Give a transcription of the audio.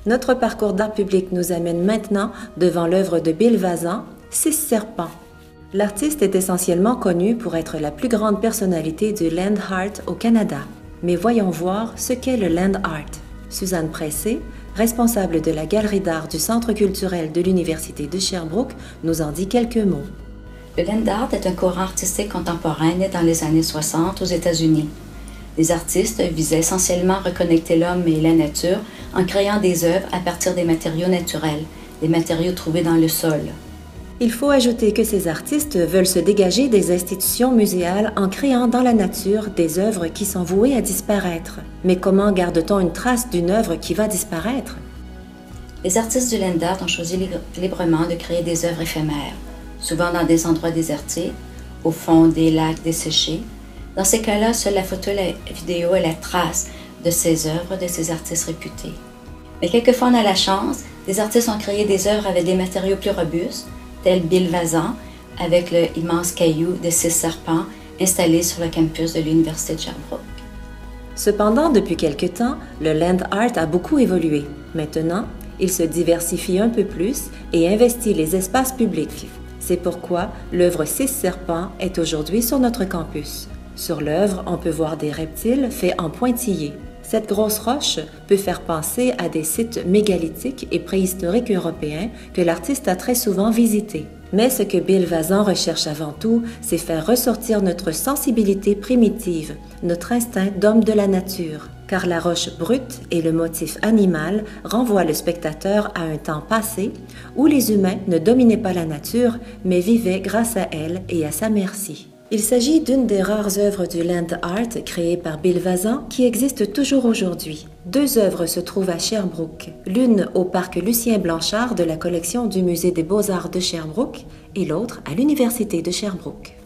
Notre parcours d'art public nous amène maintenant devant l'œuvre de Bill Vazan, Six serpents. L'artiste est essentiellement connu pour être la plus grande personnalité du land art au Canada. Mais voyons voir ce qu'est le land art. Suzanne Pressé, responsable de la galerie d'art du Centre culturel de l'Université de Sherbrooke, nous en dit quelques mots. Le land art est un courant artistique contemporain né dans les années 60 aux États-Unis. Les artistes visaient essentiellement à reconnecter l'homme et la nature en créant des œuvres à partir des matériaux naturels, des matériaux trouvés dans le sol. Il faut ajouter que ces artistes veulent se dégager des institutions muséales en créant dans la nature des œuvres qui sont vouées à disparaître. Mais comment garde-t-on une trace d'une œuvre qui va disparaître? Les artistes du land art ont choisi librement de créer des œuvres éphémères, souvent dans des endroits désertés, au fond des lacs desséchés. Dans ces cas-là, seule la photo et la vidéo est la trace de ces œuvres, de ces artistes réputés. Mais quelquefois, on a la chance, des artistes ont créé des œuvres avec des matériaux plus robustes, tel Bill Vazan, avec le immense caillou de Six serpents installé sur le campus de l'Université de Sherbrooke. Cependant, depuis quelque temps, le land art a beaucoup évolué. Maintenant, il se diversifie un peu plus et investit les espaces publics. C'est pourquoi l'œuvre Six serpents est aujourd'hui sur notre campus. Sur l'œuvre, on peut voir des reptiles faits en pointillés. Cette grosse roche peut faire penser à des sites mégalithiques et préhistoriques européens que l'artiste a très souvent visités. Mais ce que Bill Vazan recherche avant tout, c'est faire ressortir notre sensibilité primitive, notre instinct d'homme de la nature. Car la roche brute et le motif animal renvoient le spectateur à un temps passé où les humains ne dominaient pas la nature, mais vivaient grâce à elle et à sa merci. Il s'agit d'une des rares œuvres du land art créées par Bill Vazan qui existe toujours aujourd'hui. Deux œuvres se trouvent à Sherbrooke, l'une au parc Lucien Blanchard de la collection du Musée des Beaux-Arts de Sherbrooke et l'autre à l'Université de Sherbrooke.